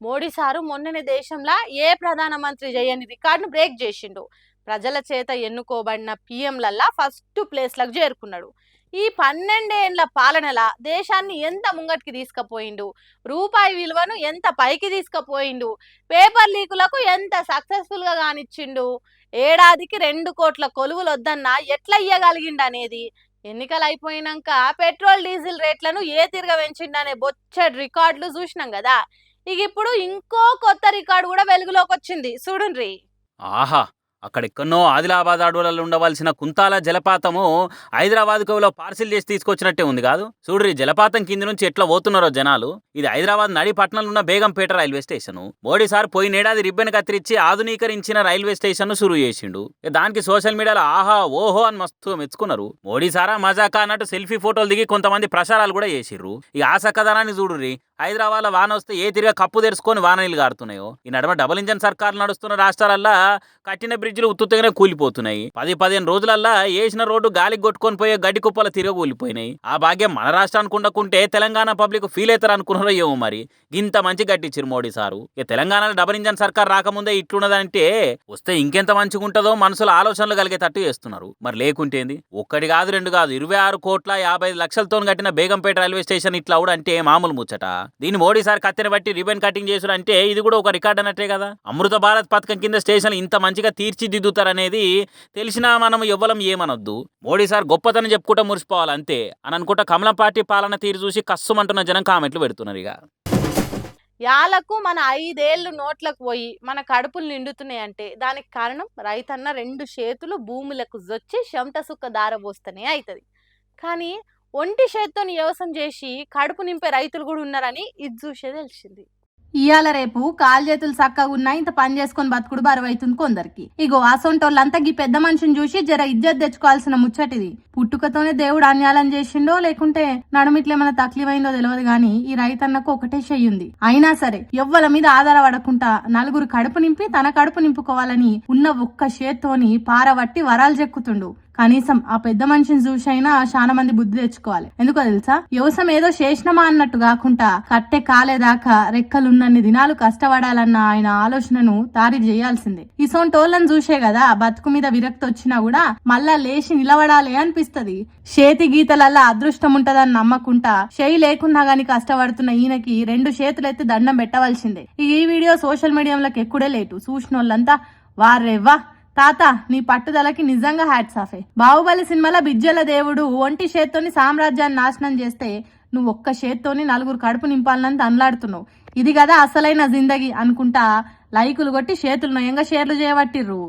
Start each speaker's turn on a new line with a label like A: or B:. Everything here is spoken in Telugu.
A: మోడీ సారు మొన్ననే దేశంలో ఏ ప్రధానమంత్రి చేయని రికార్డును బ్రేక్ చేసిండు. ప్రజల చేత ఎన్నుకోబడిన పిఎంలల్లా ఫస్ట్ ప్లేస్లకు చేరుకున్నాడు. ఈ 12 ఏండ్ల పాలనల దేశాన్ని ఎంత ముంగటికి తీసుకుపోయిండు, రూపాయి విలువను ఎంత పైకి తీసుకుపోయిండు, పేపర్ లీకులకు ఎంత సక్సెస్ఫుల్గా కానిచ్చిండు, ఏడాదికి 2 కోట్ల కొలువులు వద్దన్నా ఎట్లా ఇయ్యగలిగిండు అనేది, ఎన్నికలు అయిపోయినాక పెట్రోల్ డీజిల్ రేట్లను ఏ తిరగ పెంచిండనే బొచ్చడి రికార్డులు చూసినాం కదా. ఇక ఇప్పుడు ఇంకో కొత్త రికార్డు కూడా వెలుగులోకి వచ్చింది, చూడుండ్రి.
B: ఆహా, అక్కడెక్కడో ఆదిలాబాద్ అడవులలో ఉండవలసిన కుంతాల జలపాతము హైదరాబాద్ కోవిలో పార్సిల్ చేసి తీసుకొచ్చినట్టే ఉంది కాదు. చూడ్రి జలపాతం కింది నుంచి ఎట్లా పోతున్నారో జనాలు. ఇది హైదరాబాద్ నడి పట్టణంలో ఉన్న Begumpet railway station. Modi sir పోయినేడాది రిబ్బన్ కత్తిరించి ఆధునీకరించిన రైల్వే స్టేషన్ ను సురువు చేసిండు. దానికి సోషల్ మీడియాలో ఆహా ఓహో అని మస్తు మెచ్చుకున్నారు. మోడీ సారా మజాకా అన్నట్టు సెల్ఫీ ఫోటోలు దిగి కొంతమంది ప్రచారాలు కూడా చేసిర్రు. ఈ ఆసకదనాన్ని చూడుర్రి. హైదరాబాద్ లో వాన వస్తే ఏ తిరిగా కప్పు తెరుచుకొని వాన నీళ్ళు కారుతున్నాయో, ఈ నడమ డబుల్ ఇంజన్ సర్కారు నడుస్తున్న రాష్ట్రాలల్లా కట్టిన బ్రిడ్జిలు ఉత్తుతగానే కూలిపోతున్నాయి. 10-15 రోజులల్లా వేసిన రోడ్డు గాలికి కొట్టుకొని పోయే గడ్డి కుప్పల తిరగ కూలిపోయినాయి. ఆ భాగ్యం మన రాష్ట్రానికి ఉండకుంటే తెలంగాణ పబ్లిక్ ఫీల్ అవుతారు అనుకున్నారో ఏమో మరి. ఇంత మంచి గట్టిచ్చిరు మోడీ సారు. ఇక తెలంగాణలో డబుల్ ఇంజన్ సర్కార్ రాకముందే ఇట్లున్నదంటే వస్తే ఇంకెంత మంచిగా ఉంటుందో మనసులో ఆలోచనలు కలిగేటట్టు చేస్తున్నారు. మరి లేకుంటేంది, ఒక్కటి కాదు రెండు కాదు 26,55,00,000తో కట్టిన బేగంపేట రైల్వే స్టేషన్ ఇట్లా అంటే మామూలు ముచ్చట. దీన్ని మోడీ సార్ కత్తిని బట్టి రిబన్ కటింగ్ చేసుడు అంటే ఇది కూడా ఒక రికార్డ్ అన్నట్టే కదా. అమృత భారత్ పథకం కింద స్టేషన్ ఇంత మంచిగా తీర్చిదిద్దుతారనేది తెలిసినా మనం ఎవ్వలం ఏమనొద్దు. మోడీ సార్ గొప్పతనం చెప్పుకుంటా మురిసిపోవాలి అంతే అని అనుకుంటా కమలం పార్టీ పాలన తీరు చూసి కస్సుమంటున్న జనం కామెంట్లు పెడుతున్నారు. ఇక
A: యాలకు మన 5 ఏళ్ళు నోట్లకు పోయి మన కడుపులు నిండుతున్నాయంటే దానికి కారణం రైతన్న 2 చేతులు భూములకు జొచ్చి చెమట సుక్క దారబోస్తేనే అవుతుంది. కానీ ఒంటి చేత్తోని వ్యవసాయం చేసి కడుపు నింపే రైతులు కూడా ఉన్నారని ఇది చూసే తెలిసింది.
C: ఇయాల రేపు కాలు చేతులు చక్కగా ఉన్నా ఇంత పని చేసుకొని బతుకుడు బరువైతుంది కొందరికి. ఇగో అసొంటోళ్ళంతా ఈ పెద్ద మనిషిని చూసి జర ఇజ్జత్ తెచ్చుకోవాల్సిన ముచ్చటిది. పుట్టుకతోనే దేవుడు అన్యాయం చేసిండో లేకుంటే నడుమిట్లేమన్నా తక్లీఫైందో తెలియదు గాని ఈ రైతన్నకు ఒకటే చెయ్యింది. అయినా సరే ఎవ్వల మీద ఆధారపడకుండా నలుగురు కడుపు నింపి తన కడుపు నింపుకోవాలని ఉన్న ఒక్క చేత్తోని పారబట్టి వరాలు చెక్కుతుండు. కనీసం ఆ పెద్ద మనిషిని చూసైనా చాలా మంది బుద్ధి తెచ్చుకోవాలి. ఎందుకో తెలుసా, వ్యవసాయం ఏదో చేసినమా అన్నట్టు కాకుండా కట్టె కాలేదాకా రెక్కలున్నన్ని దినాలు కష్టపడాలన్న ఆయన ఆలోచనను తారీ చేయాల్సిందే. ఈ సొంటోళ్ళని చూసే కదా బతుకు మీద విరక్తి వచ్చినా కూడా మళ్ళా లేచి నిలబడాలి అనిపిస్తది. చేతి గీతలల్లా అదృష్టం ఉంటదని నమ్మకుంటా చేయి లేకున్నా గాని కష్టపడుతున్న ఈయనకి 2 చేతులెత్తి దండం పెట్టవలసిందే. ఈ వీడియో సోషల్ మీడియాలోకి ఎక్కుడే లేటు చూసినోళ్ళంతా వారేవ్వా తాత నీ పట్టుదలకి నిజంగా హ్యాట్స్ ఆఫే. బాహుబలి సినిమాలో బిజ్జల దేవుడు ఒంటి చేత్తోని సామ్రాజ్యాన్ని నాశనం చేస్తే నువ్వు ఒక్క చేత్తోని నలుగురు కడుపు నింపాలని తనలాడుతున్నావు. ఇది కదా అసలైన జిందగీ అనుకుంటా లైకులు కొట్టి చేతులు నయంగా షేర్లు చేయబట్టిర్రు.